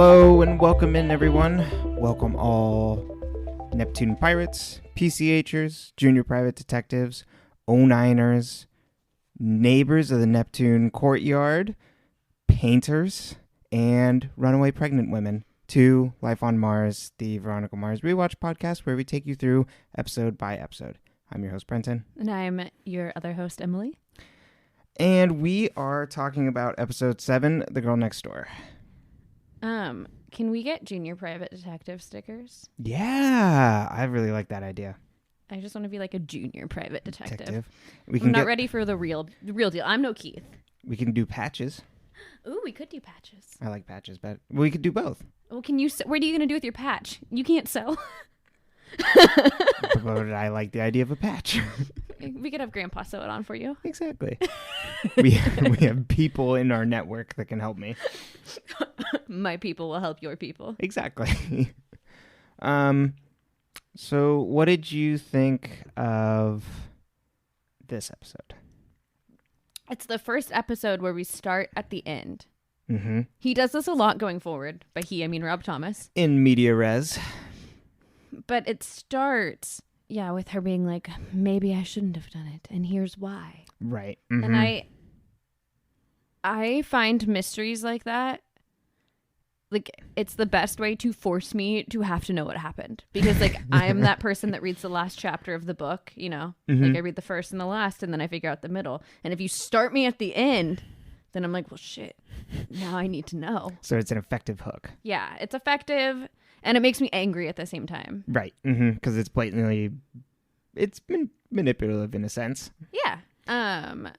Hello and welcome in, everyone. Welcome all Neptune pirates, PCHers, junior private detectives, O9ers, neighbors of the Neptune courtyard, painters, and runaway pregnant women to Life on Mars, the Veronica Mars Rewatch podcast, where we take you through episode by episode. I'm your host, Brenton. And I'm your other host, Emily. And we are talking about episode 7, The Girl Next Door. Can we get junior private detective stickers? Yeah, I really like that idea. I just want to be like a junior private detective. I'm not ready for the real deal. I'm no Keith. We can do patches. Ooh, we could do patches. I like patches, but we could do both. Well, what are you going to do with your patch? You can't sew. But I like the idea of a patch. We could have Grandpa sew it on for you. Exactly. we have people in our network that can help me. My people will help your people. Exactly. So what did you think of this episode? It's the first episode where we start at the end. Mm-hmm. He does this a lot going forward. By he, I mean Rob Thomas. In media res. But it starts, with her being like, maybe I shouldn't have done it, and here's why. Right. Mm-hmm. And I find mysteries like that, like, it's the best way to force me to have to know what happened. Because, like, I am that person that reads the last chapter of the book, you know? Mm-hmm. Like, I read the first and the last, and then I figure out the middle. And if you start me at the end, then I'm like, well, shit, now I need to know. So it's an effective hook. Yeah, it's effective. And it makes me angry at the same time. Right. Mm-hmm. Because it's blatantly, it's manipulative in a sense. Yeah. And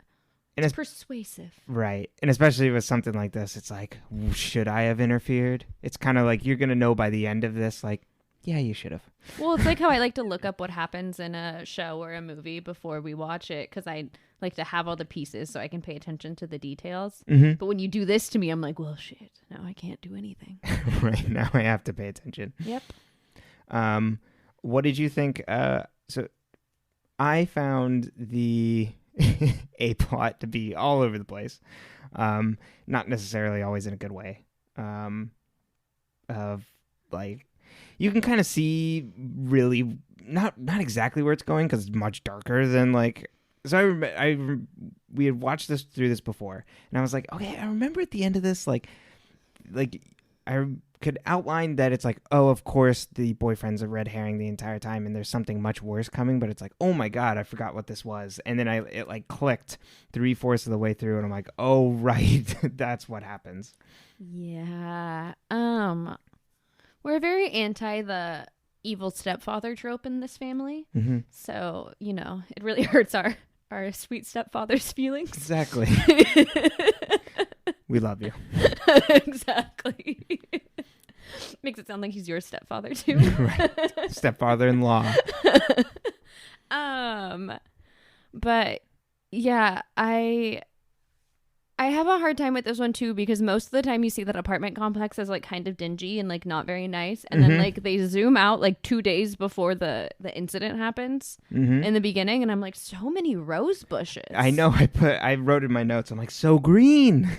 it's persuasive. Right. And especially with something like this, it's like, should I have interfered? It's kind of like you're going to know by the end of this, like, yeah, you should have. Well, it's like how I like to look up what happens in a show or a movie before we watch it, because I like to have all the pieces so I can pay attention to the details. Mm-hmm. But when you do this to me, I'm like, well, shit, now I can't do anything. Right. Now I have to pay attention. Yep. What did you think? So I found the A plot to be all over the place. Not necessarily always in a good way. Of like, you can kind of see really not exactly where it's going because it's much darker than like. So we had watched through this before, and I was like, okay, I remember at the end of this, like I could outline that it's like, oh, of course the boyfriend's a red herring the entire time, and there's something much worse coming. But it's like, oh my god, I forgot what this was, and then it like clicked 3/4 of the way through, and I'm like, oh right, that's what happens. Yeah. We're very anti the evil stepfather trope in this family. Mm-hmm. So, you know, it really hurts our sweet stepfather's feelings. Exactly. We love you. Exactly. Makes it sound like he's your stepfather too. Right. Stepfather-in-law. But yeah, I have a hard time with this one too, because most of the time you see that apartment complex is like kind of dingy and like not very nice, and then like they zoom out like 2 days before the incident happens in the beginning, and I'm like, so many rose bushes. I know. I wrote in my notes, I'm like, so green.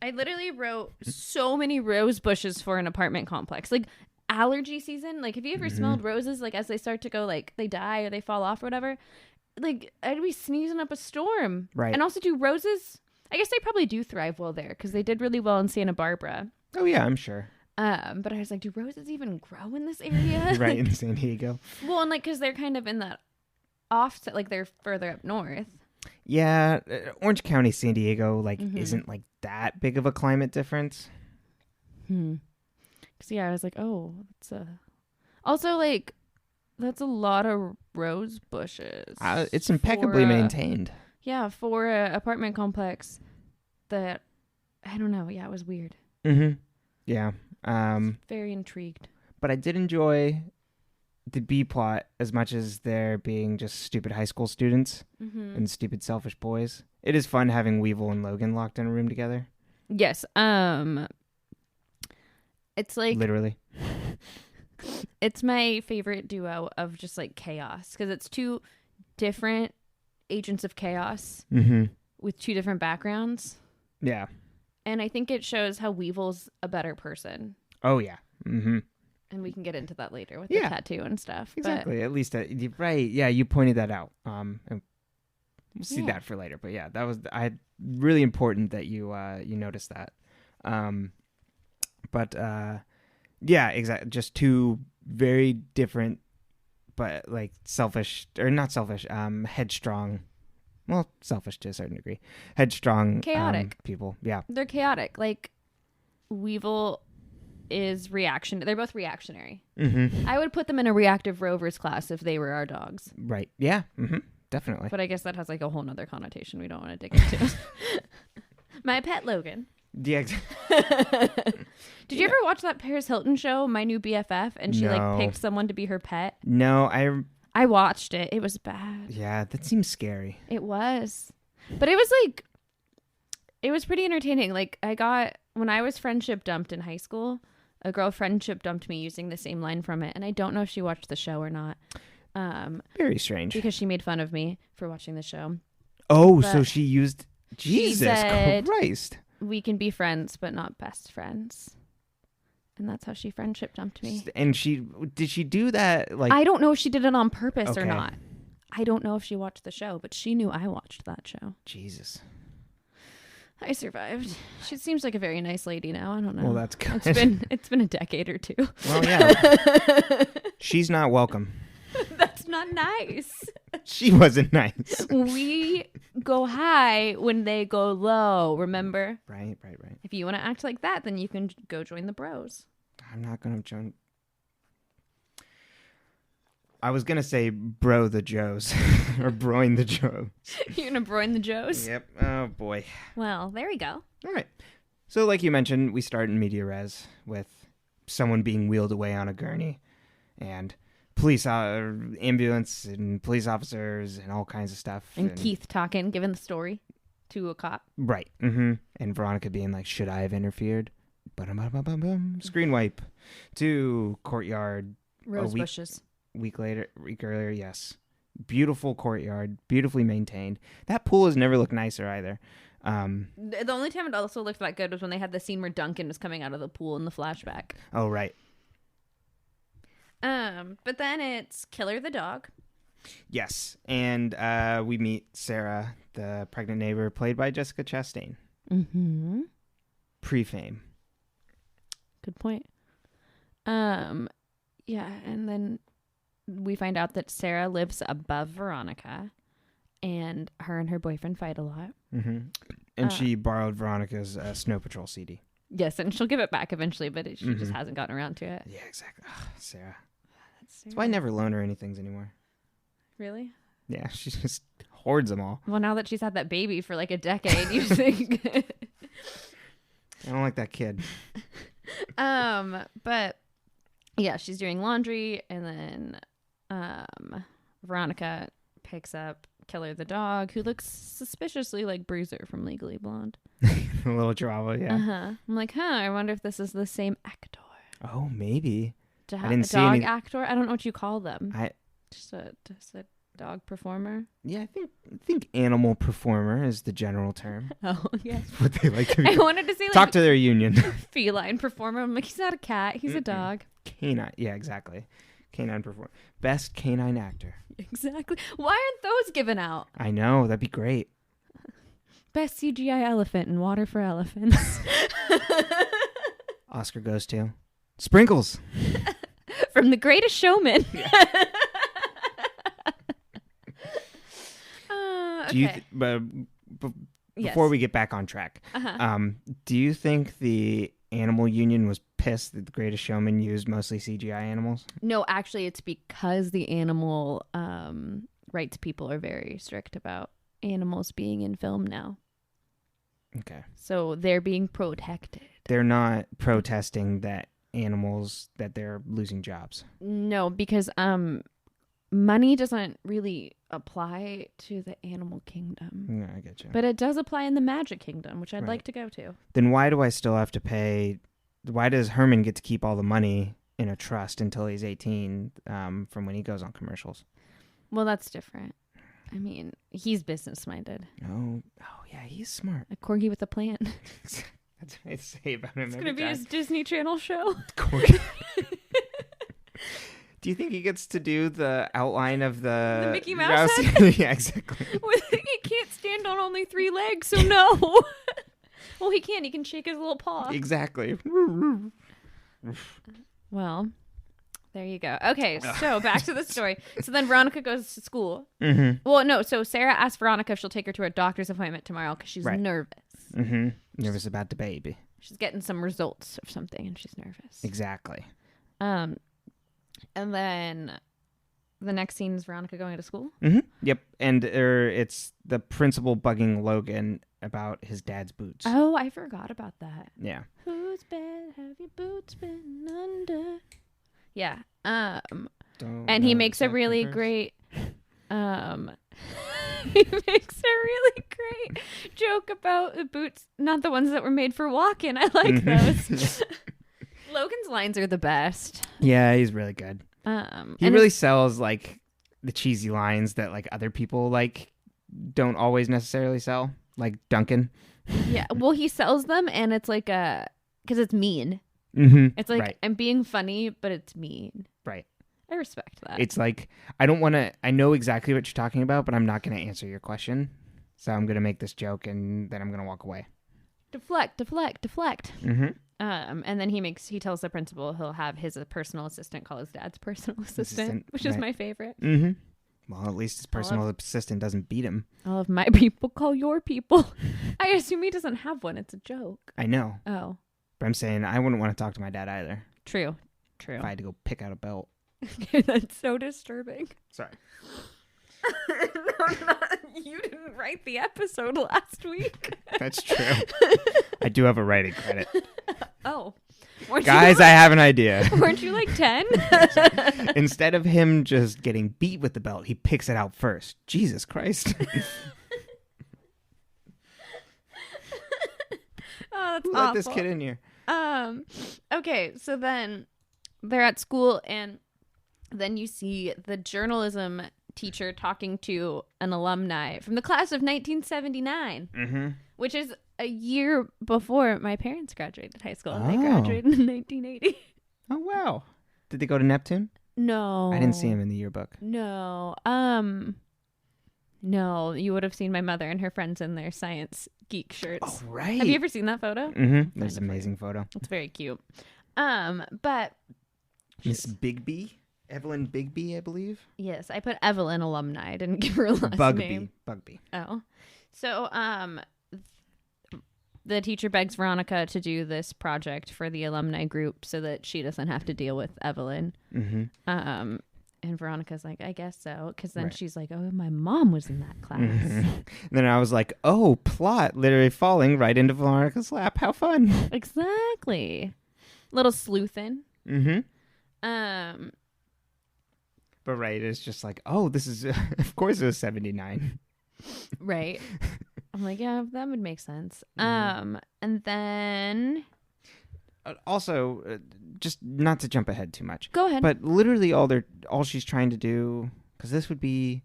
I literally wrote so many rose bushes for an apartment complex. Like allergy season, like have you ever smelled roses like as they start to go, like they die or they fall off or whatever? Like I'd be sneezing up a storm. Right. And also, do roses, I guess they probably do thrive well there because they did really well in Santa Barbara. Oh yeah, I'm sure. But I was like, do roses even grow in this area? Right, in San Diego. Well, and like because they're kind of in that offset, like they're further up north. Yeah, Orange County, San Diego, like isn't like that big of a climate difference. Because yeah, I was like, oh, it's also like that's a lot of rose bushes. It's impeccably maintained. Yeah, for an apartment complex that I don't know. Yeah, it was weird. Mm-hmm. Yeah. Very intrigued. But I did enjoy the B plot as much as there being just stupid high school students and stupid selfish boys. It is fun having Weevil and Logan locked in a room together. Yes. It's like literally. It's my favorite duo of just like chaos because it's two different agents of chaos with two different backgrounds. Yeah. And I think it shows how Weevil's a better person. Oh yeah. Mm-hmm. And we can get into that later with Yeah. the tattoo and stuff. Exactly. At least right. Yeah, you pointed that out. And we'll see Yeah. that for later. But yeah, that was really important that you noticed that. But yeah, exactly. Just two very different, but like selfish or not selfish, headstrong. Well, selfish to a certain degree. Headstrong, Chaotic. people. Yeah. They're chaotic. Like Weevil is reaction. They're both reactionary. Mm-hmm. I would put them in a reactive rovers class if they were our dogs. Right. Yeah. Mm-hmm. Definitely. But I guess that has like a whole nother connotation we don't want to dig into. My pet Logan. Yeah. Did you ever watch that Paris Hilton show, My New BFF, and she No. like picked someone to be her pet? No, I watched it. It was bad. Yeah, that seems scary. It was. But it was pretty entertaining. Like when I was friendship dumped in high school, a girl friendship dumped me using the same line from it. And I don't know if she watched the show or not. Very strange. Because she made fun of me for watching the show. Oh, But so she used Jesus said- Christ. We can be friends, but not best friends. And that's how she friendship dumped me. And did she do that like I don't know if she did it on purpose or Okay. not. I don't know if she watched the show, but she knew I watched that show. Jesus. I survived. She seems like a very nice lady now. I don't know. Well, that's good. It's been a decade or two. Well, yeah. She's not welcome. That's not nice. She wasn't nice. We go high when they go low, remember? Right. If you want to act like that, then you can go join the bros. I'm not going to join. I was going to say bro the Joes or broin the Joes. You're going to broin the Joes? Yep. Oh, boy. Well, there we go. All right. So like you mentioned, we start in media res with someone being wheeled away on a gurney and police, ambulance and police officers and all kinds of stuff. And Keith talking, giving the story to a cop. Right. Mm-hmm. And Veronica being like, should I have interfered? Screen wipe to courtyard. Rose bushes. Week earlier, yes. Beautiful courtyard, beautifully maintained. That pool has never looked nicer either. The only time it also looked that good was when they had the scene where Duncan was coming out of the pool in the flashback. Oh, right. But then it's Killer the dog. Yes. And we meet Sarah, the pregnant neighbor, played by Jessica Chastain. Mm-hmm. Pre-fame. Good point. Yeah, and then we find out that Sarah lives above Veronica, and her boyfriend fight a lot. Mm-hmm. And she borrowed Veronica's Snow Patrol CD. Yes, and she'll give it back eventually, but she Mm-hmm. just hasn't gotten around to it. Yeah, exactly. Ugh, Sarah. That's That's why I never loan her anything anymore. Really? Yeah, she just hoards them all. Well, now that she's had that baby for like a decade, you think. I don't like that kid. But yeah, she's doing laundry, and then Veronica picks up Killer the dog, who looks suspiciously like Bruiser from Legally Blonde. A little drama, yeah. I'm like, I wonder if this is the same actor. Oh, maybe. I didn't see dog any- actor? I don't know what you call them. I Just a dog performer. I think animal performer is the general term. Oh yeah. What they like to I wanted to say like talk to their union. feline performer. I'm like, he's not a cat. He's a dog. Canine. Yeah, exactly. Canine performer. Best canine actor. Exactly. Why aren't those given out? I know. That'd be great. Best CGI elephant in Water for Elephants. Oscar goes to Sprinkles. From The Greatest Showman. Do you Okay. before we get back on track, do you think the animal union was pissed that The Greatest Showman used mostly CGI animals? No, actually, it's because the animal rights people are very strict about animals being in film now. Okay. So they're being protected. They're not protesting that they're losing jobs. No, because money doesn't really apply to the animal kingdom. Yeah, I get you. But it does apply in the magic kingdom, which I'd Right. like to go to. Then why do I still have to pay? Why does Herman get to keep all the money in a trust until he's 18 from when he goes on commercials? Well, that's different. I mean, he's business minded. Oh, yeah, he's smart. A corgi with a plan. That's what I say about him. It's every going to be time. his Disney Channel show. Do you think he gets to do the outline of the Mickey Mouse head? Yeah, exactly. He can't stand on only 3 legs, so no. Well, he can. He can shake his little paw. Exactly. Well, there you go. Okay, so back to the story. So then Veronica goes to school. Mm-hmm. Well, no. So Sarah asks Veronica if she'll take her to a doctor's appointment tomorrow because she's nervous. Mm-hmm. Nervous about the baby. She's getting some results of something, and she's nervous. Exactly. And then the next scene is Veronica going to school. Mm-hmm. Yep. And it's the principal bugging Logan about his dad's boots. Oh, I forgot about that. Yeah. Whose bed have your boots been under? Yeah. And he makes a really great he makes a really great joke about the boots, not the ones that were made for walking. I like those. Logan's lines are the best. Yeah, he's really good. He really sells like the cheesy lines that like other people like don't always necessarily sell, like Duncan. Yeah, well, he sells them, and it's like because it's mean. Mm-hmm. It's like I'm being funny, but it's mean. Right. I respect that. It's like I know exactly what you're talking about, but I'm not going to answer your question. So I'm going to make this joke, and then I'm going to walk away. Deflect. Mm-hmm. And then he tells the principal he'll have his personal assistant call his dad's personal assistant, which is my favorite. Mm-hmm. Well, at least his personal assistant doesn't beat him. All of my people call your people. I assume he doesn't have one. It's a joke. I know. Oh. But I'm saying I wouldn't want to talk to my dad either. True. If I had to go pick out a belt. That's so disturbing. Sorry. No, you didn't write the episode last week. That's true. I do have a writing credit. Oh. Guys, I have an idea. Weren't you like 10? Instead of him just getting beat with the belt, he picks it out first. Jesus Christ. Oh, that's Who awful. let this kid in here? Okay, so then they're at school, and then you see the journalism teacher talking to an alumni from the class of 1979, which is a year before my parents graduated high school. And they graduated in 1980. Oh, wow. Did they go to Neptune? No. I didn't see him in the yearbook. No. No, you would have seen my mother and her friends in their science geek shirts. Oh, right. Have you ever seen that photo? Mm-hmm. There's an amazing photo. It's very cute. But Miss Bigby? Evelyn Bigby, I believe. Yes, I put Evelyn alumni. I didn't give her a last name. Bugby. Oh. So, the teacher begs Veronica to do this project for the alumni group so that she doesn't have to deal with Evelyn. Mm-hmm. And Veronica's like, I guess so. Because then she's like, oh, my mom was in that class. Mm-hmm. Then I was like, oh, plot. Literally falling right into Veronica's lap. How fun. Exactly. Little sleuthin'. Mm-hmm. But right, it's just like, oh, this is, of course it was 79. Right. I'm like, yeah, that would make sense. And then... Also, just not to jump ahead too much. Go ahead. But literally all she's trying to do, because this would be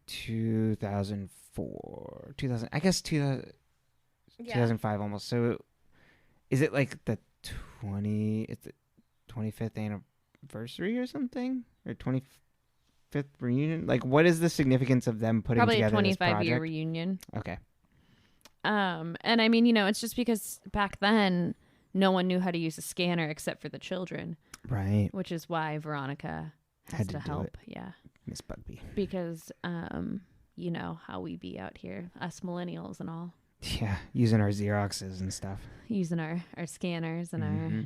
2004, 2000, I guess 2005 almost. So is it like it's the 25th anniversary or something? Or 25th reunion? Like, what is the significance of them putting together this project? Probably a 25-year reunion. Okay. And I mean, it's just because back then no one knew how to use a scanner except for the children. Right. Which is why Veronica had to help. Yeah. Miss Bugby. Because, you know how we be out here, us millennials and all. Yeah. Using our Xeroxes and stuff. Using our scanners and our...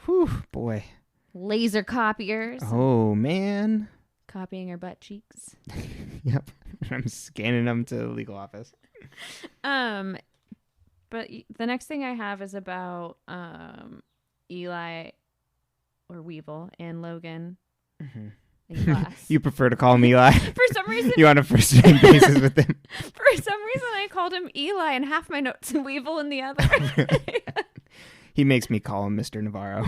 Whew, boy. Laser copiers. Oh, man. Copying our butt cheeks. Yep. I'm scanning them to the legal office. But the next thing I have is about Eli or Weevil and Logan in class. You prefer to call him Eli? For some reason, you on a first name basis with him? For some reason, I called him Eli in half my notes and Weevil in the other. He makes me call him Mr. Navarro.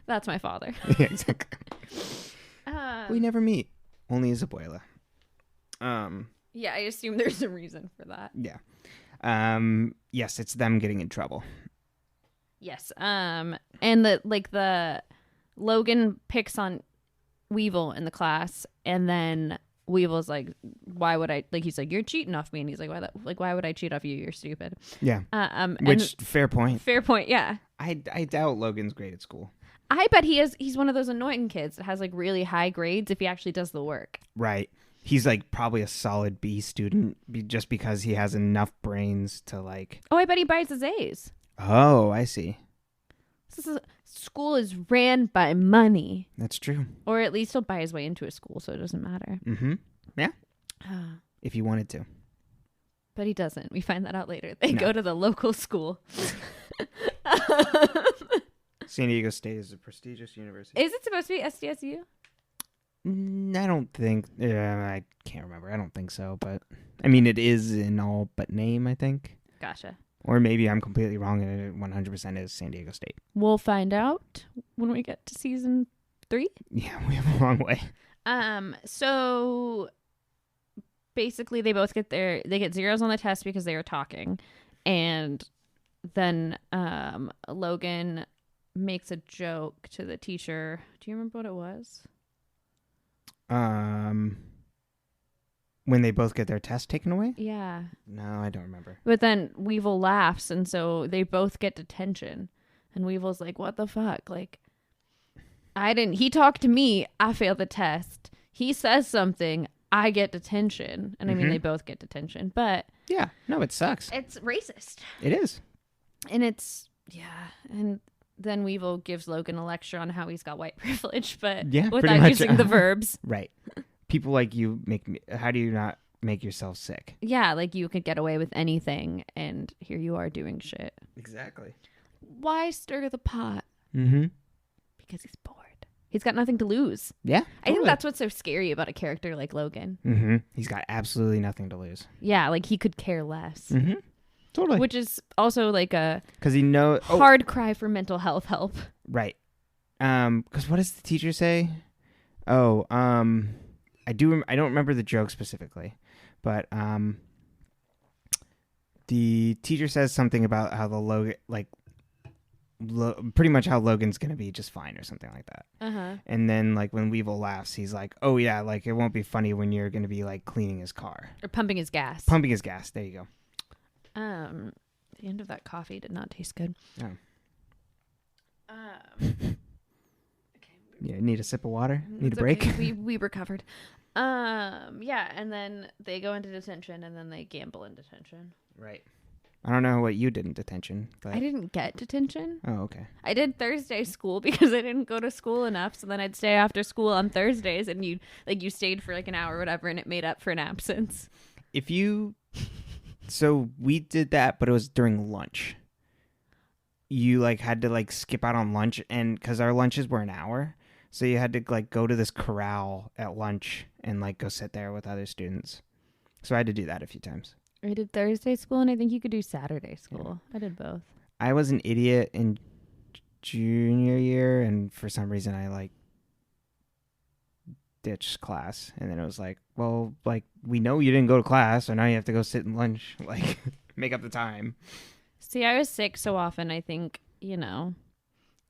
That's my father. Yeah, exactly. We never meet. Only as abuela. Yeah, I assume there's a reason for that. Yeah. Yes, it's them getting in trouble. Yes. And the Logan picks on Weevil in the class, and then Weevil's like, "Why would I?" Like he's like, "You're cheating off me," and he's like, why would I cheat off you? You're stupid." Yeah. Which fair point. Fair point. Yeah. I doubt Logan's great at school. I bet he's one of those annoying kids that has like really high grades if he actually does the work. Right. He's like probably a solid B student just because he has enough brains to like. Oh, I bet he buys his A's. Oh, I see. School is ran by money. That's true. Or at least he'll buy his way into a school, so it doesn't matter. Mm-hmm. Yeah. If he wanted to. But he doesn't. We find that out later. They go to the local school. San Diego State is a prestigious university. Is it supposed to be SDSU? I don't think. I can't remember. I don't think so. But I mean, it is in all but name, I think. Gotcha. Or maybe I'm completely wrong and it 100% is San Diego State. We'll find out when we get to season 3. Yeah, we have a long way. So basically they get zeros on the test because they were talking. And then Logan makes a joke to the teacher. Do you remember what it was? When they both get their test taken away? Yeah. No, I don't remember. But then Weevil laughs, and so they both get detention. And Weevil's like, "What the fuck? Like, he talked to me, I failed the test. He says something, I get detention." And I mean, they both get detention, but... Yeah, no, it sucks. It's racist. It is. And it's, yeah. And then Weevil gives Logan a lecture on how he's got white privilege, but without using the verbs. Right. People like you how do you not make yourself sick? Yeah, like you could get away with anything, and here you are doing shit. Exactly. Why stir the pot? Mm-hmm. Because he's bored. He's got nothing to lose. Yeah. Totally. I think that's what's so scary about a character like Logan. Mm-hmm. He's got absolutely nothing to lose. Yeah, like he could care less. Mm-hmm. Totally. Which is also like a because he knows hard cry for mental health help. Right. Because what does the teacher say? I don't remember the joke specifically, but the teacher says something about how the Logan, like, pretty much how Logan's gonna be just fine or something like that. Uh-huh. And then like when Weevil laughs, he's like, "Oh yeah, like it won't be funny when you're gonna be like cleaning his car or pumping his gas." Pumping his gas. There you go. The end of that coffee did not taste good. Oh. Okay. Yeah, need a sip of water? Need It's a break? okay. We recovered. Yeah, and then they go into detention, and then they gamble in detention. Right. I don't know what you did in detention. But... I didn't get detention. Oh, okay. I did Thursday school because I didn't go to school enough. So then I'd stay after school on Thursdays, and you stayed for like an hour or whatever, and it made up for an absence. So we did that, but it was during lunch. You like had to like skip out on lunch, and because our lunches were an hour, so you had to like go to this corral at lunch and like go sit there with other students. So I had to do that a few times. I did Thursday school, and I think you could do Saturday school. Yeah. I did both. I was an idiot in junior year, and for some reason I like ditched class, and then it was like, well, like we know you didn't go to class, so now you have to go sit in lunch, like make up the time. See, I was sick so often. I think it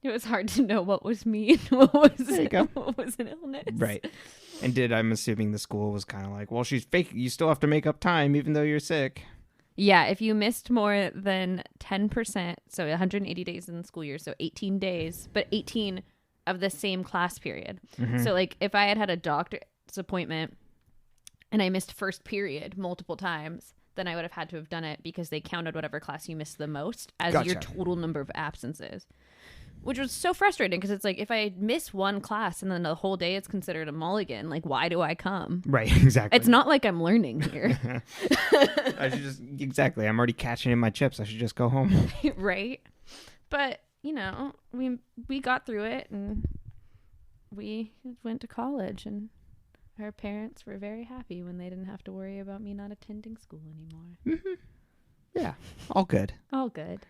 was hard to know what was me and what was an illness. Right. And I'm assuming the school was kind of like, well, she's fake. You still have to make up time even though you're sick. Yeah, if you missed more than 10%, so 180 days in the school year, so 18 days, but 18 of the same class period. Mm-hmm. So like if I had a doctor's appointment and I missed first period multiple times, then I would have had to have done it because they counted whatever class you missed the most as your total number of absences. Which was so frustrating because it's like if I miss one class and then the whole day it's considered a mulligan, like why do I come? Right, exactly. It's not like I'm learning here. I'm already catching in my chips. I should just go home. Right. But, we got through it and we went to college and our parents were very happy when they didn't have to worry about me not attending school anymore. Mm-hmm. Yeah, all good. All good.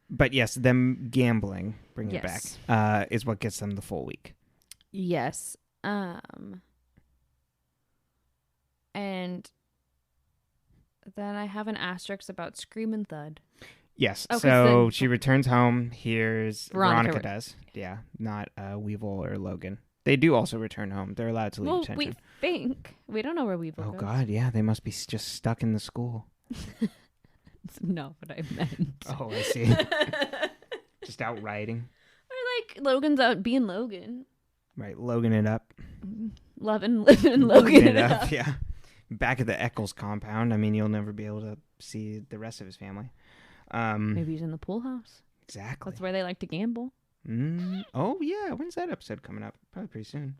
But yes, them gambling, bringing it back, is what gets them the full week. Yes. And Then I have an asterisk about Scream and Thud. Yes. Oh, 'cause So then- she returns home. Here's Veronica Veronica does. Yeah, not Weevil or Logan. They do also return home. They're allowed to leave Well, detention. we think. We don't know where Weevil Oh goes. God, yeah, they must be just stuck in the school. It's not what I meant. Oh, I see. Just out riding. Or like Logan's out being Logan. Right, Logan it up. Loving, living, Logan it up. Yeah. Back at the Eccles compound. I mean, you'll never be able to see the rest of his family. Maybe he's in the pool house. Exactly. That's where they like to gamble. Oh, yeah. When's that episode coming up? Probably pretty soon.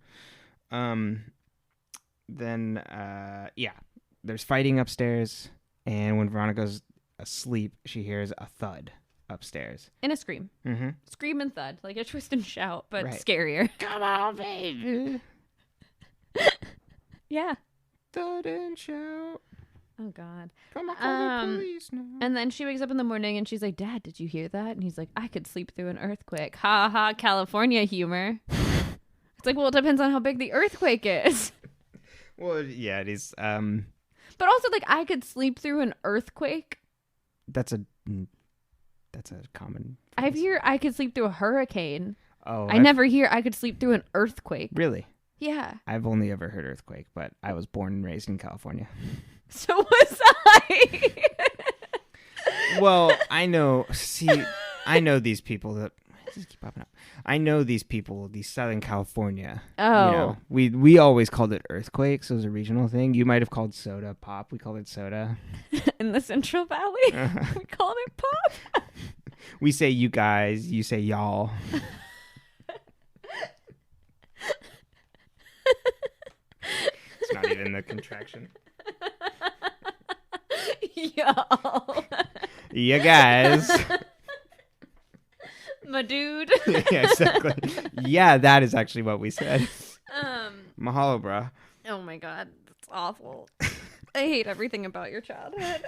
Then, there's fighting upstairs. And when Veronica's asleep, she hears a thud upstairs. And a scream. Mm-hmm. Scream and thud. Like a twist and shout, but Right. scarier. Come on, baby. Yeah. Thud and shout. Oh, God. Come on, call the police now. And then she wakes up in the morning and she's like, Dad, did you hear that? And he's like, I could sleep through an earthquake. Ha ha, California humor. It's like, well, it depends on how big the earthquake is. Well, yeah, it is. But also, like, I could sleep through an earthquake. That's a common I hear I could sleep through a hurricane. Oh, I never hear I could sleep through an earthquake. Really? Yeah. I've only ever heard earthquake, but I was born and raised in California. So was I. Well, I know these people that just keep popping up. I know these people, these Southern California. Oh. You know, we always called it earthquakes. It was a regional thing. You might have called soda pop. We called it soda. In the Central Valley, we called it pop. We say you guys, you say y'all. It's not even the contraction. Y'all. You guys. My dude. Yeah, exactly. Yeah, that is actually what we said. Mahalo, bruh. Oh my God, that's awful. I hate everything about your childhood.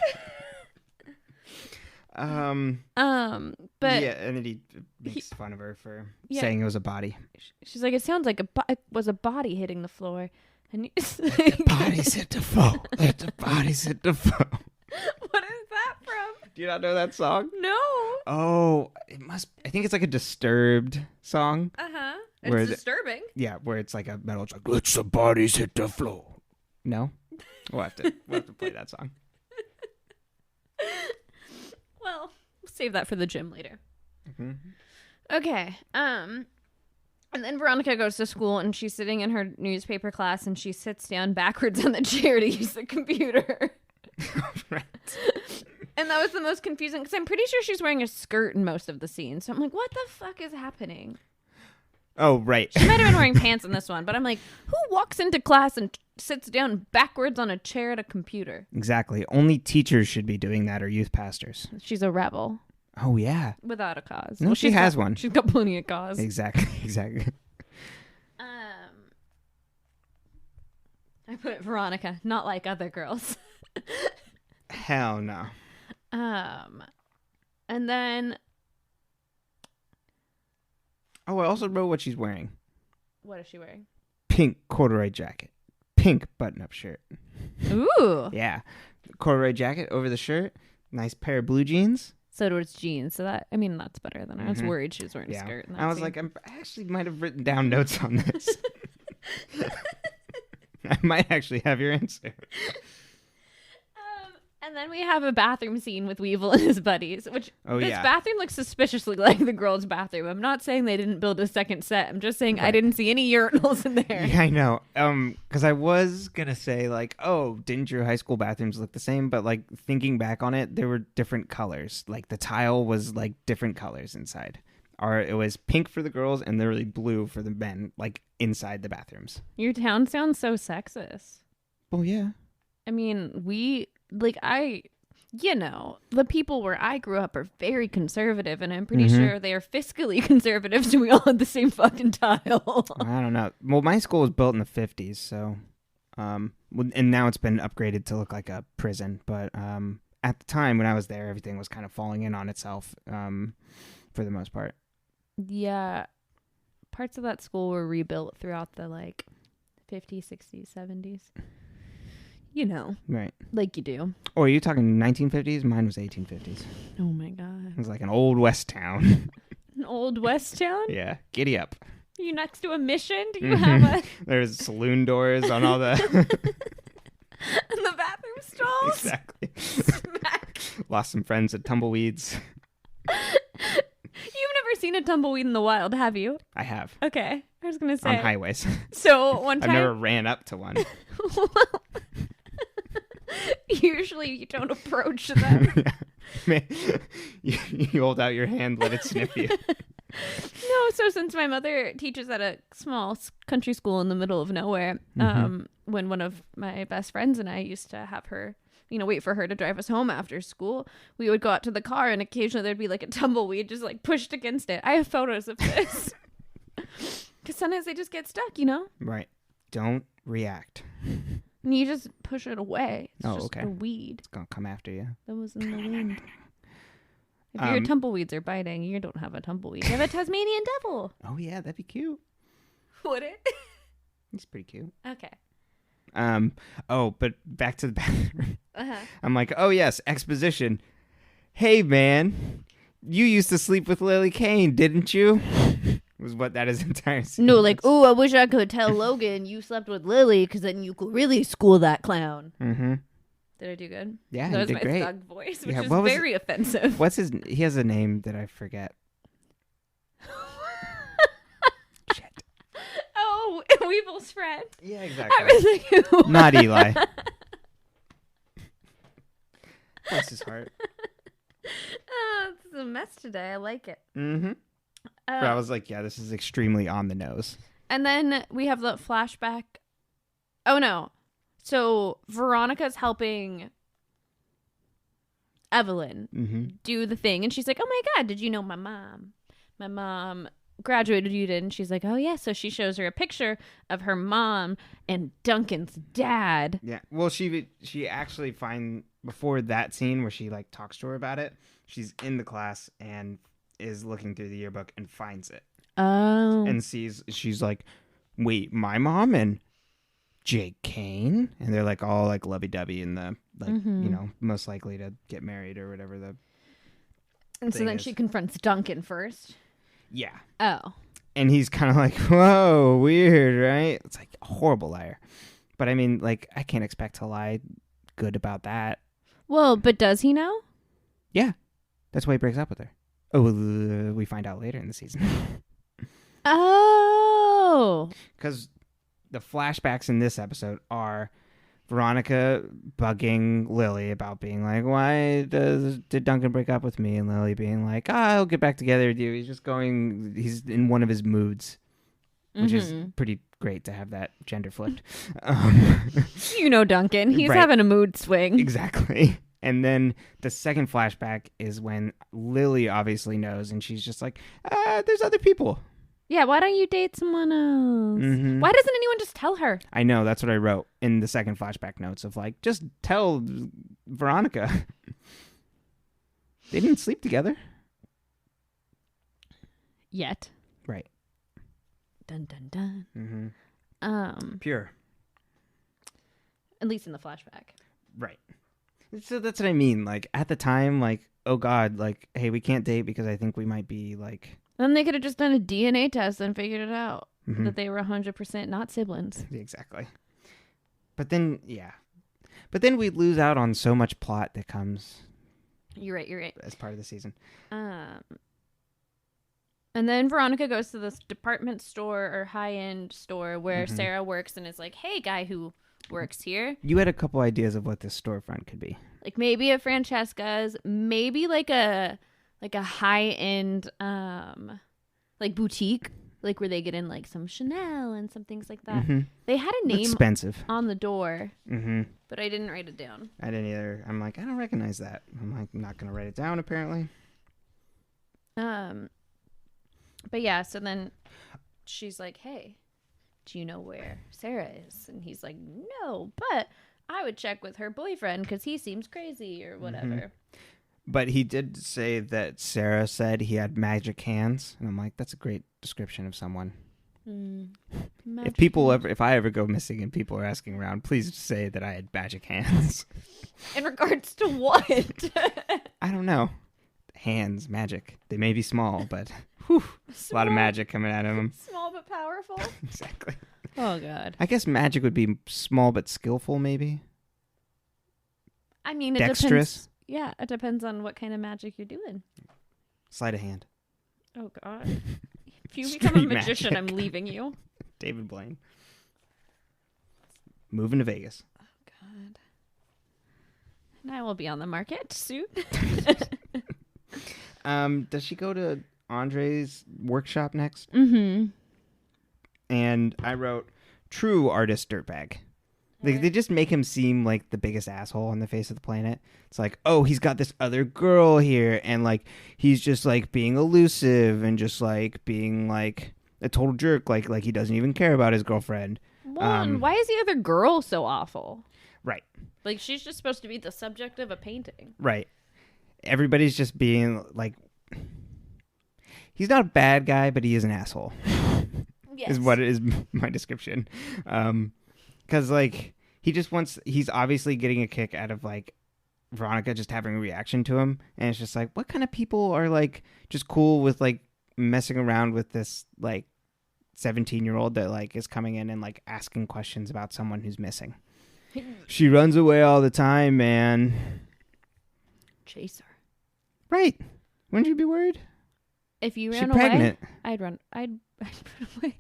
But yeah, and then he makes fun of her for Yeah. saying it was a body. she's like, it sounds like it was a body hitting the floor, and he's like, Bodies hit the floor. Let the bodies hit the floor. what is that from? Do you not know that song? No. Oh, it must. I think it's like a Disturbed song. Where It's the- disturbing. Yeah, where it's like a metal. It's like let the bodies hit the floor. No, we'll have to play that song. Well, we'll save that for the gym later. Mm-hmm. Okay. And then Veronica goes to school and she's sitting in her newspaper class and she sits down backwards on the chair to use the computer. Right. And that was the most confusing because I'm pretty sure she's wearing a skirt in most of the scenes. So I'm like, what the fuck is happening? Oh, right. She might have been wearing pants in this one, but I'm like, who walks into class and sits down backwards on a chair at a computer? Exactly. Only teachers should be doing that, or youth pastors. She's a rebel Oh yeah. without a cause. No, she has one. She's got plenty of cause. Exactly. Exactly. I put Veronica, not like other girls. Hell no. And then Oh, I also wrote what she's wearing. what is she wearing? Pink corduroy jacket. Pink button-up shirt. Ooh. Yeah. Corduroy jacket over the shirt. Nice pair of blue jeans. So it's jeans. So that, I mean, that's better than I was Mhm. worried she was wearing a Yeah. skirt. In that I was scene. like, I actually might have written down notes on this. I might actually have your answer. And then we have a bathroom scene with Weevil and his buddies, which Oh, this yeah. bathroom looks suspiciously like the girls' bathroom. I'm not saying they didn't build a second set. I'm just saying I Right. didn't see any urinals in there. Yeah, I know. Because I was gonna say like, oh, didn't your high school bathrooms look the same? But like thinking back on it, there were different colors. Like the tile was like different colors inside. Or it was pink for the girls and literally blue for the men, like inside the bathrooms. Your town sounds so sexist. Well, yeah. I mean, the people where I grew up are very conservative, and I'm pretty Mhm. sure they are fiscally conservative, so we all had the same fucking tile. I don't know. Well, my school was built in the 50s, so and now it's been upgraded to look like a prison. But at the time when I was there, everything was kind of falling in on itself for the most part. Yeah. Parts of that school were rebuilt throughout the 50s, 60s, 70s. You know, Right. like you do. Or are you talking 1950s? Mine was 1850s. Oh my God. It was like an old West town. An old West town? Yeah. Giddy up. Are you next to a mission? Do you have a... There's saloon doors on all the... And the bathroom stalls? Exactly. Smack. Lost some friends at tumbleweeds. You've never seen a tumbleweed in the wild, have you? I have. Okay. I was going to say. On highways. So one I've time... never ran up to one. Usually you don't approach them. You hold out your hand, let it sniff you. No, so since my mother teaches at a small country school in the middle of nowhere, when one of my best friends and I used to have her, wait for her to drive us home after school, we would go out to the car and occasionally there'd be like a tumbleweed just like pushed against it. I have photos of this. Because sometimes they just get stuck, Right. Don't react. And you just push it away. It's just okay. a weed. It's going to come after you. That was in the wind. If your tumbleweeds are biting, you don't have a tumbleweed. You have a Tasmanian devil. Oh, yeah. That'd be cute. Would it? He's pretty cute. Okay. But back to the bathroom. Uh-huh. I'm like, oh, yes, exposition. Hey, man, you used to sleep with Lily Kane, didn't you? Was what that is entire scene. No, like, oh, I wish I could tell Logan you slept with Lily because then you could really school that clown. Mm-hmm. Did I do good? Yeah, that you was did my great. thug voice, which Yeah, is what was very offensive. What's his... He has a name that I forget. Shit. Oh, Weevil's friend. Yeah, exactly. I was like, Not Eli. Bless his heart. Oh, this is a mess today. I like it. Mm-hmm. But I was like, yeah, this is extremely on the nose. And then we have the flashback. Oh, no. So Veronica's helping Evelyn do the thing. And she's like, oh, my God, did you know my mom? My mom graduated, you did. And she's like, oh, yeah. So she shows her a picture of her mom and Duncan's dad. Yeah. Well, she actually before that scene where she like talks to her about it, she's in the class and is looking through the yearbook and finds it. Oh. And she's like, wait, my mom and Jake Kane? And they're like all like lovey-dovey in the like, most likely to get married or whatever the And so then is. she confronts Duncan first. Yeah. Oh. And he's kind of like, whoa, weird, right? It's like a horrible liar. But I mean, like, I can't expect to lie good about that. Well, but does he know? Yeah. That's why he breaks up with her. Oh, we find out later in the season. Oh. Because the flashbacks in this episode are Veronica bugging Lily about being like, why did Duncan break up with me? And Lily being like, I'll get back together with you. He's in one of his moods, which is pretty great to have that gender flipped. Duncan. He's Right. having a mood swing. Exactly. And then the second flashback is when Lily obviously knows, and she's just like, there's other people. Yeah, why don't you date someone else? Mm-hmm. Why doesn't anyone just tell her? I know, that's what I wrote in the second flashback notes of like, just tell Veronica. They didn't sleep together. Yet. Right. Dun, dun, dun. Mm-hmm. Pure. At least in the flashback. Right. So that's what I mean. Like, at the time, like, oh God, like, hey, we can't date because I think we might be like... Then they could have just done a DNA test and figured it out. That they were 100% not siblings. Exactly. But then, yeah. But then we lose out on so much plot that comes... You're right. As part of the season. And then Veronica goes to this department store or high-end store where Sarah works and is like, hey, guy who works here. You had a couple ideas of what this storefront could be. Like maybe a Francesca's, maybe like a high-end like boutique, like where they get in like some Chanel and some things like that. They had a name expensive on the door, but I didn't write it down. I didn't either. I'm like, I don't recognize that. I'm like, I'm not going to write it down, apparently. But yeah, so then she's like, hey, do you know where Sarah is? And he's like, no, but I would check with her boyfriend because he seems crazy or whatever. But he did say that Sarah said he had magic hands. And I'm like, that's a great description of someone. If I ever go missing and people are asking around, please say that I had magic hands. In regards to what? I don't know. Hands, magic. They may be small, but whew, a lot of magic coming out of them. Small but powerful. Exactly. Oh, God. I guess magic would be small but skillful, maybe. I mean, it dexterous. Depends. Yeah, it depends on what kind of magic you're doing. Sleight of hand. Oh, God. If you become a magician, I'm leaving you. David Blaine. Moving to Vegas. Oh, God. And I will be on the market soon. Does she go to Andre's workshop next? Mm-hmm. And I wrote, true artist dirtbag. They just make him seem like the biggest asshole on the face of the planet. It's like, oh, he's got this other girl here, and like he's just like being elusive and just like being like a total jerk, like he doesn't even care about his girlfriend. One, why is the other girl so awful? Right. Like, she's just supposed to be the subject of a painting. Right. Everybody's just being like, he's not a bad guy, but he is an asshole. Yes. Is what is my description. Because, like, he's obviously getting a kick out of, like, Veronica just having a reaction to him. And it's just like, what kind of people are, like, just cool with, like, messing around with this, like, 17-year-old that, like, is coming in and, like, asking questions about someone who's missing. She runs away all the time, man. Chase her. Right. Wouldn't you be worried? If you ran She's away, pregnant. I'd run away.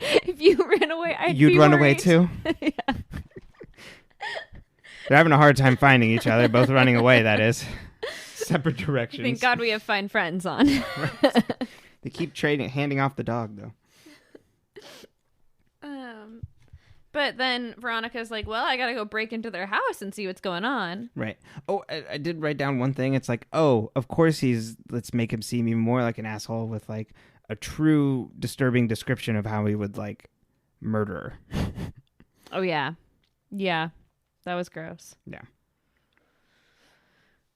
If you ran away, You'd be run worried. away too? Yeah. They're having a hard time finding each other, both running away, that is. Separate directions. Thank God we have fine friends on. Right. They keep handing off the dog, though. But then Veronica's like, well, I gotta go break into their house and see what's going on. Right. Oh, I did write down one thing. It's like, oh, of course let's make him seem even more like an asshole with, like, a true disturbing description of how he would, like, murder her. Oh, yeah. Yeah. That was gross. Yeah.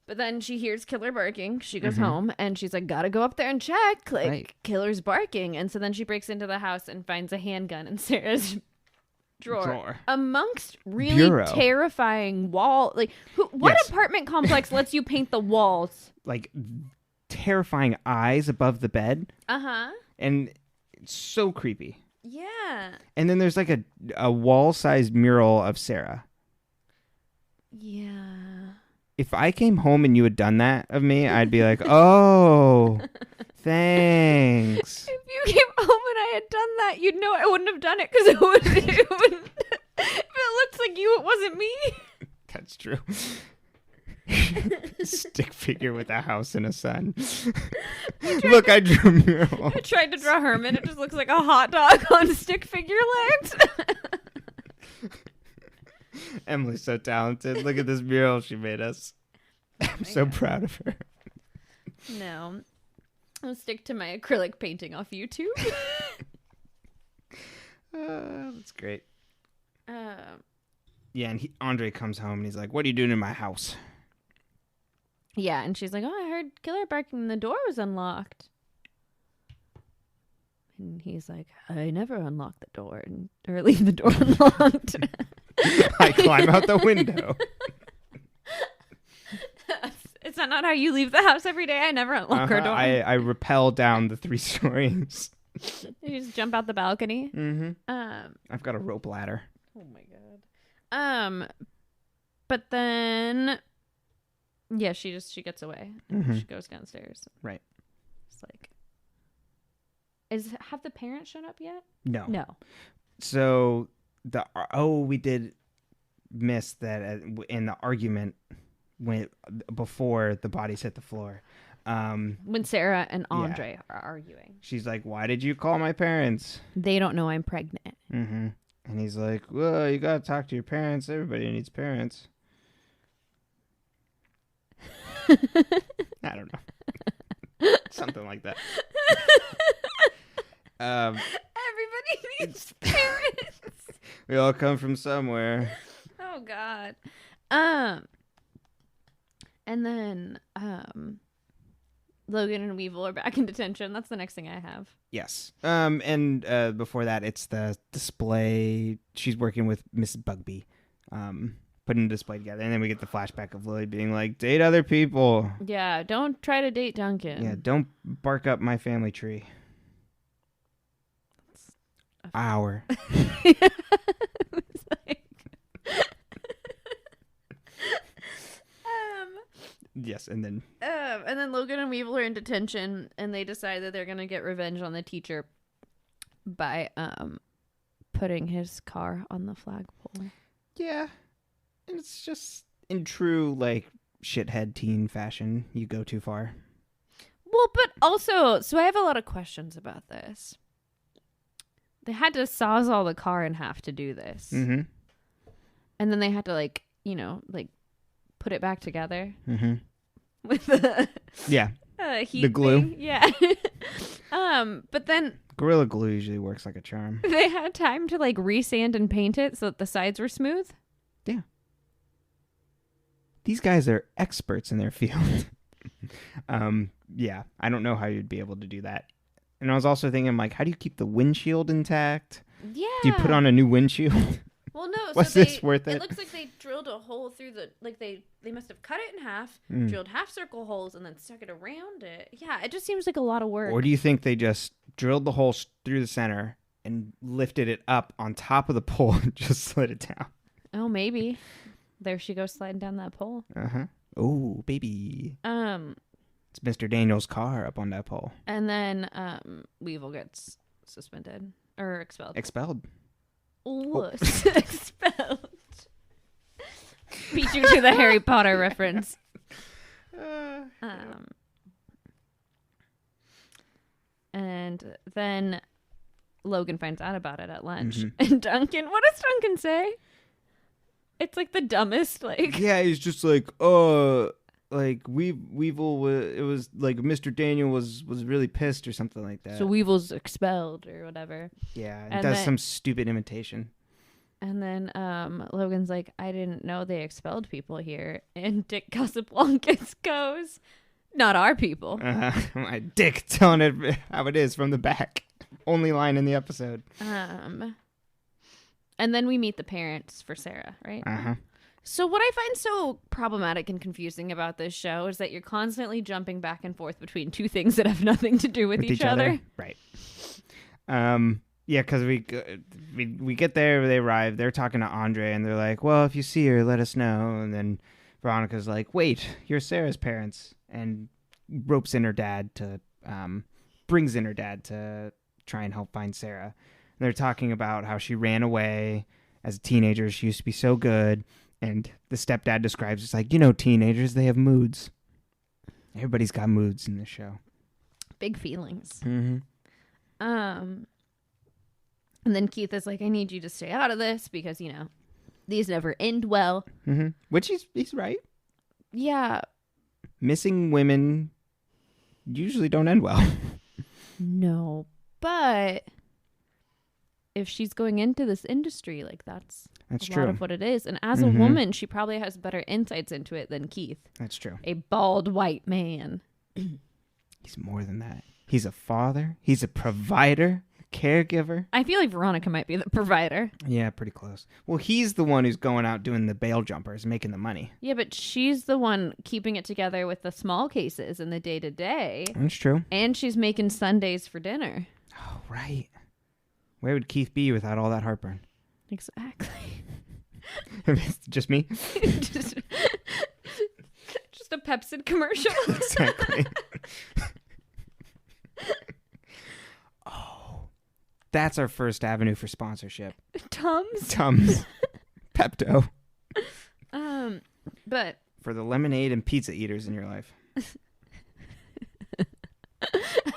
But then she hears Killer barking. She goes home and she's like, gotta go up there and check. Like, right. Killer's barking. And so then she breaks into the house and finds a handgun in Sarah's drawer. Amongst really terrifying wall. Like, what apartment complex lets you paint the walls? Like, terrifying eyes above the bed. Uh-huh. And it's so creepy. Yeah. And then there's like a wall-sized mural of Sarah. Yeah. If I came home and you had done that of me, I'd be like, oh, thanks. If you came home and I had done that, you'd know I wouldn't have done it because it wouldn't. If it looks like you, it wasn't me. That's true. Stick figure with a house and a sun. Look, I drew a mural. I tried to draw Herman. It just looks like a hot dog on stick figure legs. Emily's so talented. Look at this mural she made us. I'm so proud of her. No. I'll stick to my acrylic painting off YouTube. That's great. Yeah, and Andre comes home and he's like, what are you doing in my house? Yeah, and she's like, oh, I heard Killer barking and the door was unlocked. And he's like, I never unlock the door or leave the door unlocked. I climb out the window. Is that not how you leave the house every day? I never unlock our door. I rappel down the 3 stories. You just jump out the balcony? Mm-hmm. I've got a rope ladder. Oh my god. But then, yeah, she gets away. Mm-hmm. She goes downstairs. Right. It's like, have the parents shown up yet? No. So we did miss that in the argument before the bodies hit the floor. When Sarah and Andre are arguing, she's like, "Why did you call my parents? They don't know I'm pregnant." Mm-hmm. And he's like, "Well, you gotta talk to your parents. Everybody needs parents." I don't know, something like that. Everybody needs parents. We all come from somewhere. Oh God. And then Logan and Weevil are back in detention. That's the next thing I have. Yes. And before that, it's the display. She's working with Mrs. Bugby, putting a display together. And then we get the flashback of Lily being like, date other people. Yeah, don't try to date Duncan. Yeah, don't bark up my family tree. Hour. It's like... Yes, and then Logan and Weevil are in detention, and they decide that they're gonna get revenge on the teacher by putting his car on the flagpole. yeah, and it's just in true like shithead teen fashion. You go too far. Well, but also, so I have a lot of questions about this. They had to sawzall the car in half to do this, Mm-hmm. and then they had to put it back together with the heat the glue. thing. Yeah. But then Gorilla Glue usually works like a charm. they had time to resand and paint it so that the sides were smooth. Yeah. These guys are experts in their field. Yeah, I don't know how you'd be able to do that. And I was also thinking, like, how do you keep the windshield intact? Yeah. Do you put on a new windshield? Well, no. Was this worth it? It looks like they drilled a hole through they must have cut it in half, drilled half circle holes, and then stuck it around it. Yeah, it just seems like a lot of work. Or do you think they just drilled the hole through the center and lifted it up on top of the pole and just slid it down? Oh, maybe. There she goes sliding down that pole. Uh-huh. Oh, baby. It's Mr. Daniel's car up on that pole. And then Weevil gets suspended or expelled. Expelled. Expelled. Beat you to the Harry Potter reference. And then Logan finds out about it at lunch. Mm-hmm. And Duncan, what does Duncan say? It's like the dumbest, Yeah, he's just like, Weevil, it was like Mr. Daniel was really pissed or something like that. So Weevil's expelled or whatever. Yeah, And does then- some stupid imitation. And then Logan's like, I didn't know they expelled people here. And Dick Casablancas goes, not our people. My dick telling it how it is from the back. Only line in the episode. And then we meet the parents for Sarah, right? Uh-huh. So what I find so problematic and confusing about this show is that you're constantly jumping back and forth between two things that have nothing to do with each other. Right. Yeah, because we get there, they arrive, they're talking to Andre, and they're like, well, if you see her, let us know. And then Veronica's like, wait, you're Sarah's parents. And brings in her dad to try and help find Sarah. And they're talking about how she ran away as a teenager. She used to be so good. And the stepdad describes it's like, teenagers, they have moods. Everybody's got moods in this show. Big feelings. Mm-hmm. And then Keith is like, I need you to stay out of this because, these never end well. Mm-hmm. Which he's right. Yeah. Missing women usually don't end well. No, but if she's going into this industry, that's true. lot of what it is. And as a woman, she probably has better insights into it than Keith. That's true. A bald white man. He's more than that. He's a father. He's a provider, caregiver. I feel like Veronica might be the provider. Yeah, pretty close. Well, he's the one who's going out doing the bail jumpers, making the money. Yeah, but she's the one keeping it together with the small cases in the day-to-day. That's true. And she's making Sundays for dinner. Oh, right. Where would Keith be without all that heartburn? Exactly. Just me? just a Pepsid commercial. Exactly. Oh, that's our first avenue for sponsorship. Tums. Pepto. But for the lemonade and pizza eaters in your life.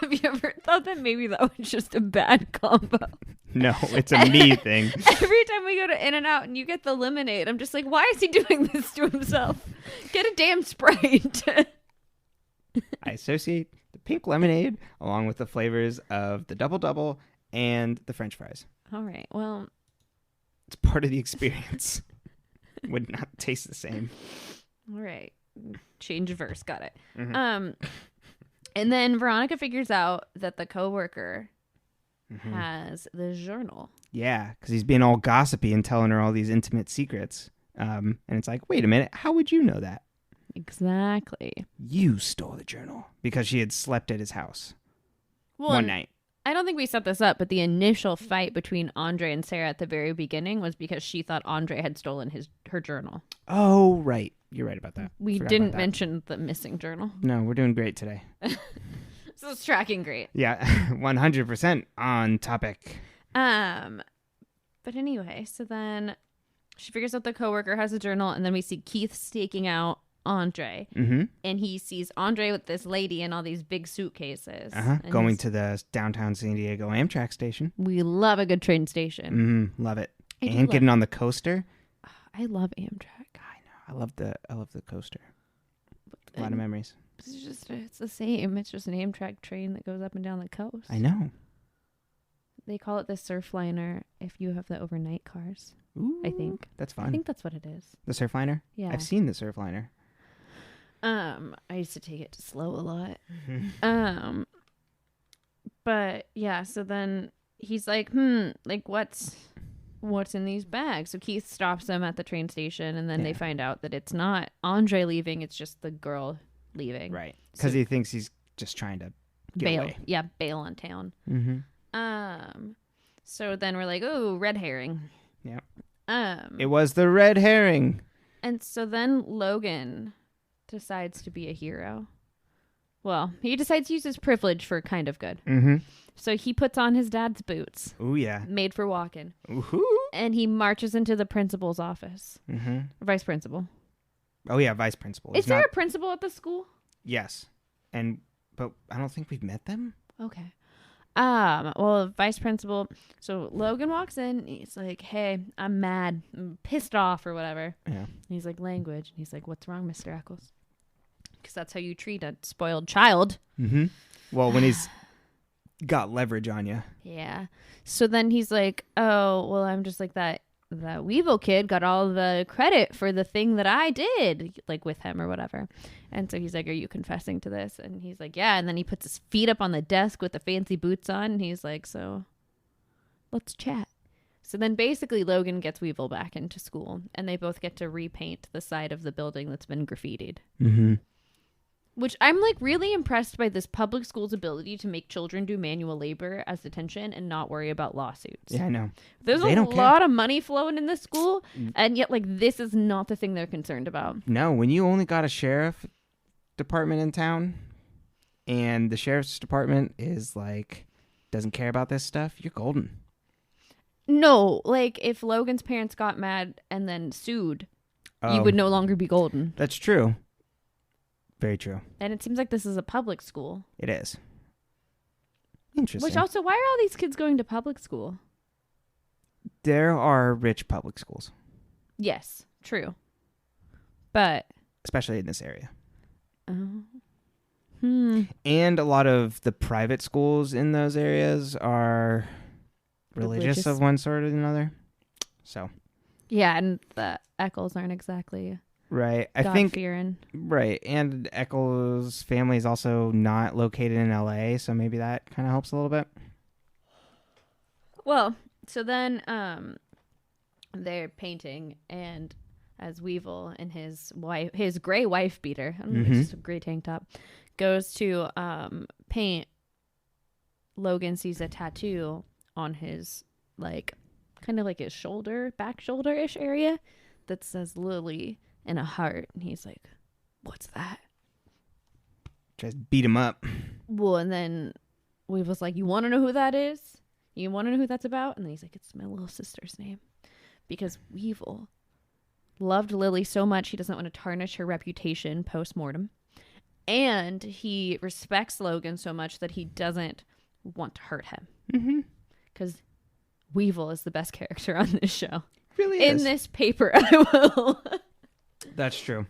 Have you ever thought that maybe that was just a bad combo? No, it's a me thing. Every time we go to In-N-Out and you get the lemonade, I'm just like, why is he doing this to himself? Get a damn Sprite. I associate the pink lemonade along with the flavors of the Double Double and the French fries. All right, well. It's part of the experience. Would not taste the same. All right. Change of verse. Got it. Mm-hmm. And then Veronica figures out that the coworker Mhm. has the journal. Yeah, because he's being all gossipy and telling her all these intimate secrets. And it's like, wait a minute, how would you know that? Exactly. You stole the journal because she had slept at his house Well, one night. I don't think we set this up, but the initial fight between Andre and Sarah at the very beginning was because she thought Andre had stolen her journal. Oh, right. You're right about that. We Forgot didn't about that. mention the missing journal. No, we're doing great today. So it's tracking great. Yeah, 100% on topic. But anyway, so then she figures out the coworker has a journal, and then we see Keith staking out Andre, and he sees Andre with this lady and all these big suitcases. Going to the downtown San Diego Amtrak station. We love a good train station. Love it. I do And getting on the coaster. I love Amtrak. I know. I love the coaster. A lot of memories. It's the same. It's just an Amtrak train that goes up and down the coast. I know. They call it the Surfliner if you have the overnight cars. Ooh, I think. That's fun. I think that's what it is. The Surfliner? Yeah. I've seen the Surfliner. I used to take it to Slow a lot. But yeah, so then he's like, like what's in these bags? So Keith stops them at the train station, and then they find out that it's not Andre leaving, it's just the girl leaving. Right. Because he thinks he's just trying to get bail. away. Yeah, bail on town. So then we're like, oh, red herring. Yeah. It was the red herring. And so then Logan decides to be a hero. Well, he decides to use his privilege for kind of good. So he puts on his dad's boots. Ooh, yeah. Made for walking. Ooh-hoo. And he marches into the principal's office. Vice principal. Oh, yeah, vice principal. Is there a principal at the school? Yes. But I don't think we've met them. Okay. Well, vice principal. So Logan walks in. He's like, "Hey, I'm mad. I'm pissed off or whatever." Yeah. And he's like, "Language." And he's like, "What's wrong, Mr. Eccles?" Because that's how you treat a spoiled child. Well, when he's got leverage on you. Yeah. So then he's like, "Oh, well, I'm just like that Weevil kid got all the credit for the thing that I did, like with him or whatever." And so he's like, "Are you confessing to this?" And he's like, "Yeah." And then he puts his feet up on the desk with the fancy boots on. And he's like, "So let's chat." So then basically Logan gets Weevil back into school, and they both get to repaint the side of the building that's been graffitied. Which I'm like really impressed by this public school's ability to make children do manual labor as detention and not worry about lawsuits. Yeah, I know. There's a lot of money flowing in this school, and yet like this is not the thing they're concerned about. No, when you only got a sheriff department in town and the sheriff's department is like doesn't care about this stuff, you're golden. No, like if Logan's parents got mad and then sued, you would no longer be golden. That's true. Very true. And it seems like this is a public school. It is. Interesting. Which also, why are all these kids going to public school? There are rich public schools. Yes, true. But especially in this area. And a lot of the private schools in those areas are religious of one sort or another. So. Yeah, and the Eccles aren't exactly right. I think God-fearing. Right. And Eccles' family is also not located in LA, so maybe that kind of helps a little bit. Well, so then they're painting, and as Weevil and his gray wife beater, I don't know, it's just a gray tank top, goes to paint, Logan sees a tattoo on his like kind of like his back shoulder-ish area that says Lily and a heart, and he's like, "What's that?" Tries to beat him up. Well, and then Weevil's like, "You want to know who that is? You want to know who that's about?" And then he's like, "It's my little sister's name," because Weevil loved Lily so much he doesn't want to tarnish her reputation post-mortem, and he respects Logan so much that he doesn't want to hurt him, because Weevil is the best character on this show. Really is. In this paper, I will. That's true.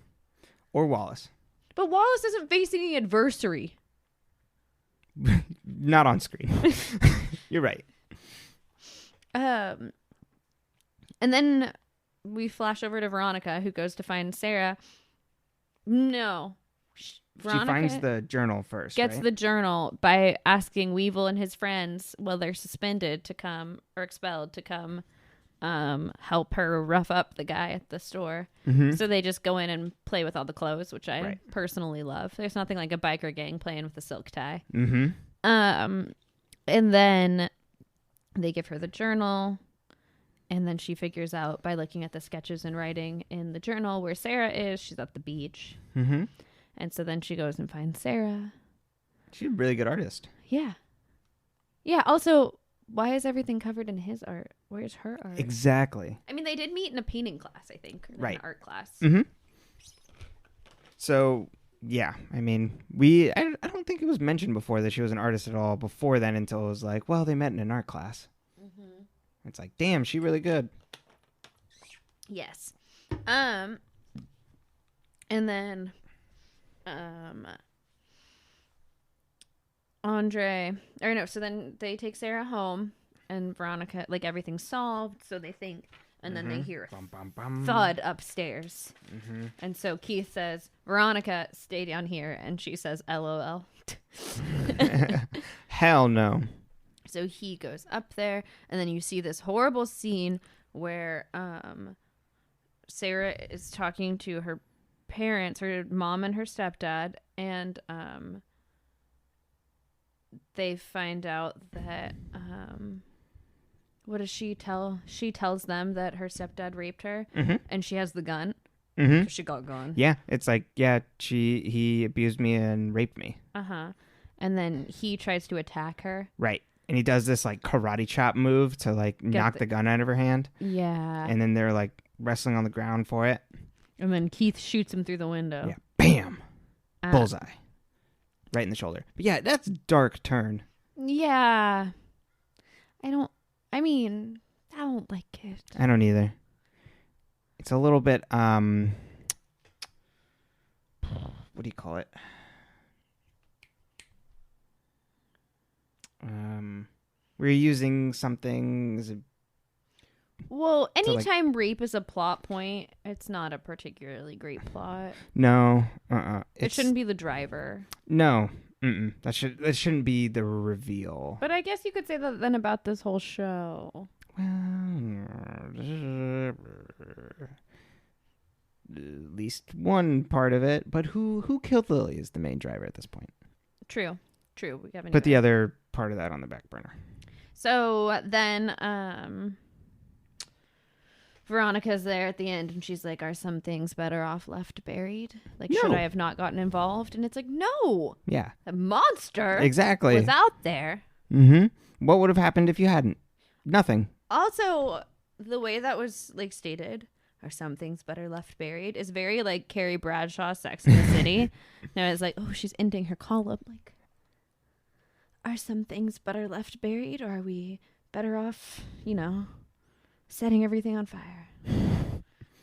Or Wallace. But Wallace isn't facing any adversary. Not on screen. You're right. And then we flash over to Veronica, who goes to find Sarah. No. Veronica finds the journal first, gets right? the journal by asking Weevil and his friends, while they're suspended to come, or expelled to come, help her rough up the guy at the store. So they just go in and play with all the clothes, which I personally love. There's nothing like a biker gang playing with a silk tie. And then they give her the journal, and then she figures out by looking at the sketches and writing in the journal where Sarah is. She's at the beach. And so then she goes and finds Sarah. She's a really good artist. Yeah. Yeah. Also, why is everything covered in his art? Where's her art? Exactly. I mean, they did meet in a painting class, I think. Or an art class. So, yeah. I mean, I don't think it was mentioned before that she was an artist at all before then, until it was like, well, they met in an art class. It's like, damn, she really good. Yes. And then so then they take Sarah home, and Veronica, like, everything's solved, so they think, and then they hear a thud upstairs. And so Keith says, Veronica, stay down here, and she says, LOL. Hell no. So he goes up there, and then you see this horrible scene where Sarah is talking to her parents, her mom and her stepdad, and they find out that what does she tell? She tells them that her stepdad raped her, and she has the gun. She got a gun. Yeah, it's like, yeah, he abused me and raped me. And then he tries to attack her. Right. And he does this like karate chop move to like knock the gun out of her hand. Yeah. And then they're like wrestling on the ground for it. And then Keith shoots him through the window. Yeah. Bam. Bullseye. Right in the shoulder. But yeah, that's a dark turn. Yeah. I don't like it. I don't either. It's a little bit, what do you call it? We're using something. Well, anytime rape is a plot point, it's not a particularly great plot. No. It shouldn't be the driver. No. That shouldn't be the reveal. But I guess you could say that then about this whole show. Well, at least one part of it. But who killed Lily is the main driver at this point. True. We haven't. Put the other part of that on the back burner. So then, Veronica's there at the end, and she's like, "Are some things better off left buried? Like, No. should I have not gotten involved?" And it's like, no. Yeah. The monster Exactly. was out there. What would have happened if you hadn't? Nothing. Also, the way that was like stated, "Are some things better left buried?" is very like Carrie Bradshaw, Sex in the City. Now it's like, oh, she's ending her column. Like, are some things better left buried, or are we better off, setting everything on fire?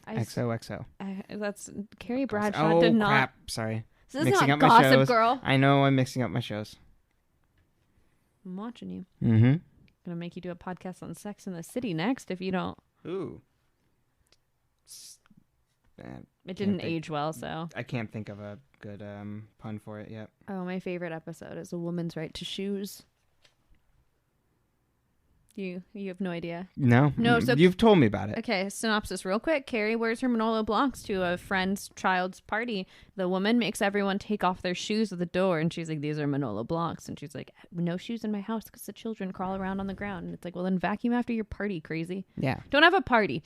XOXO. That's Carrie Bradshaw did not. Crap. Sorry. This is Mixing not up my Gossip shows. Girl. I know I'm mixing up my shows. I'm watching you. Mm-hmm. Gonna make you do a podcast on Sex in the City next if you don't. Ooh. It didn't age well, so. I can't think of a good pun for it yet. Oh, my favorite episode is A Woman's Right to Shoes. You have no idea. No. So you've told me about it. Okay, synopsis real quick. Carrie wears her Manolo Blahniks to a friend's child's party. The woman makes everyone take off their shoes at the door, and she's like, "These are Manolo Blahniks." And she's like, "No shoes in my house because the children crawl around on the ground." And it's like, well, then vacuum after your party, crazy. Yeah. Don't have a party.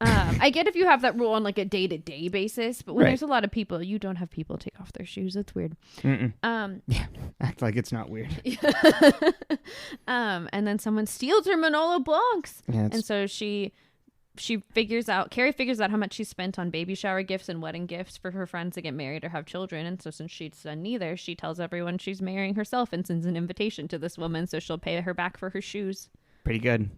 I get if you have that rule on like a day-to-day basis, but when there's a lot of people, you don't have people take off their shoes. It's weird. Yeah, act like it's not weird. And then someone steals her Manolo Blahniks. Yeah, and so Carrie figures out how much she spent on baby shower gifts and wedding gifts for her friends to get married or have children. And so since she's done neither, she tells everyone she's marrying herself and sends an invitation to this woman so she'll pay her back for her shoes. Pretty good.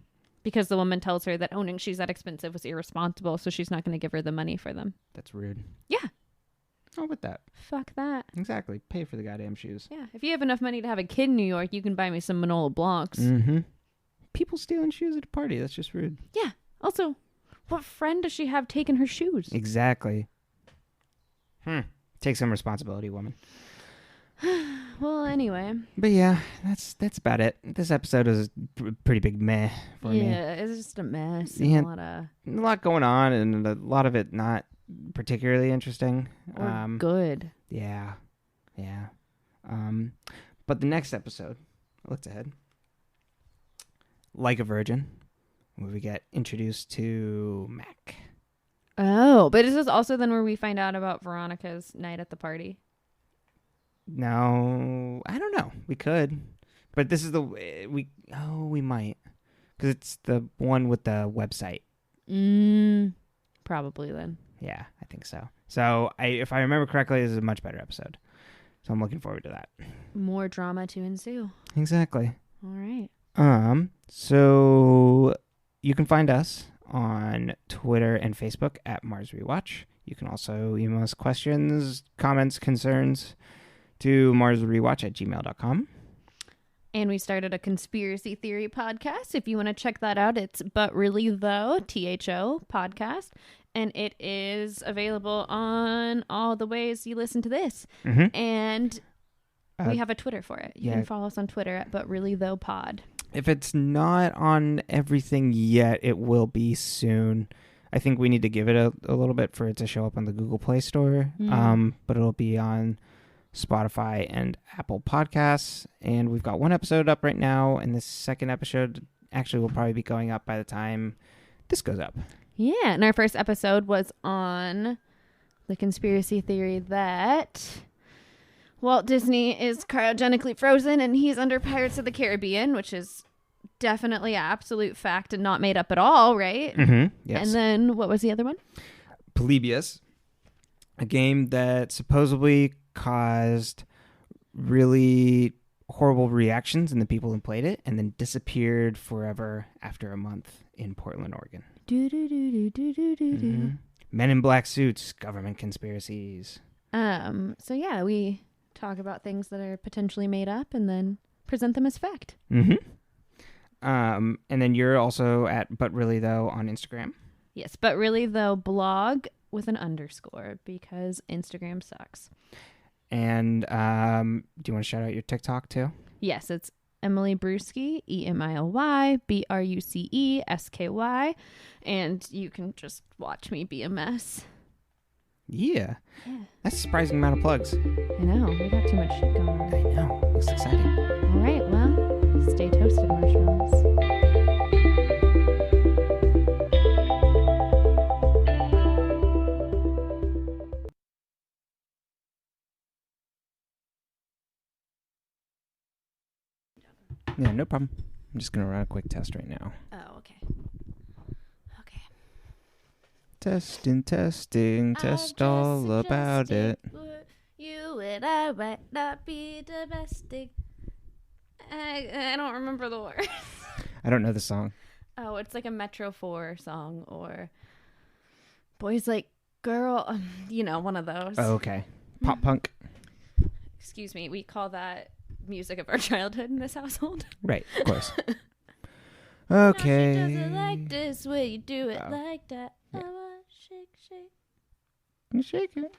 Because the woman tells her that owning shoes that expensive was irresponsible, so she's not going to give her the money for them. That's rude. Yeah. Oh, with that. Fuck that. Exactly. Pay for the goddamn shoes. Yeah. If you have enough money to have a kid in New York, you can buy me some Manolo Blahniks. Mm-hmm. People stealing shoes at a party. That's just rude. Yeah. Also, what friend does she have taking her shoes? Exactly. Take some responsibility, woman. Well, anyway. But yeah, that's about it. This episode is a pretty big meh for me. Yeah, it's just a mess. Yeah. A lot going on, and a lot of it not particularly interesting. or good. Yeah. But the next episode, let's ahead. Like a Virgin, where we get introduced to Mac. Oh, but is this also then where we find out about Veronica's night at the party? No, I don't know. We could, but this is we might, because it's the one with the website. Probably then. Yeah, I think so. So if I remember correctly, this is a much better episode. So I'm looking forward to that. More drama to ensue. Exactly. All right. So you can find us on Twitter and Facebook at Mars Rewatch. You can also email us questions, comments, concerns to marsrewatch@gmail.com. And we started a conspiracy theory podcast. If you want to check that out, it's But Really Though, THO podcast. And it is available on all the ways you listen to this. Mm-hmm. And we have a Twitter for it. You yeah. can follow us on Twitter at But Really Though Pod. If it's not on everything yet, it will be soon. I think we need to give it a little bit for it to show up on the Google Play Store. But it'll be on Spotify and Apple Podcasts. And we've got one episode up right now. And the second episode actually will probably be going up by the time this goes up. Yeah. And our first episode was on the conspiracy theory that Walt Disney is cryogenically frozen and he's under Pirates of the Caribbean, which is definitely an absolute fact and not made up at all, right? Mm-hmm. Yes. And then what was the other one? Polybius, a game that supposedly caused really horrible reactions in the people who played it and then disappeared forever after a month in Portland, Oregon. Mm-hmm. Men in black suits, government conspiracies. So yeah, we talk about things that are potentially made up and then present them as fact. Mm-hmm. And then you're also at But Really Though on Instagram. Yes, But Really Though blog with an underscore because Instagram sucks. And do you want to shout out your TikTok too? Yes, it's Emily Brusky, Emilybrucsky. And you can just watch me be a mess. Yeah. That's a surprising amount of plugs. I know. We got too much shit going on. I know. It's exciting. All right. Well, stay toasted, marshmallows. Yeah, no problem. I'm just going to run a quick test right now. Oh, okay. Okay. Testing, test all about it. You and I might not be domestic. I don't remember the words. I don't know the song. Oh, it's like a Metro 4 song or Boys Like Girl. One of those. Oh, okay. Pop punk. Excuse me. We call that music of our childhood in this household. Right, of course. Okay. No, she doesn't like this way you do it like that. Yeah. I want shake, shake. Shake it.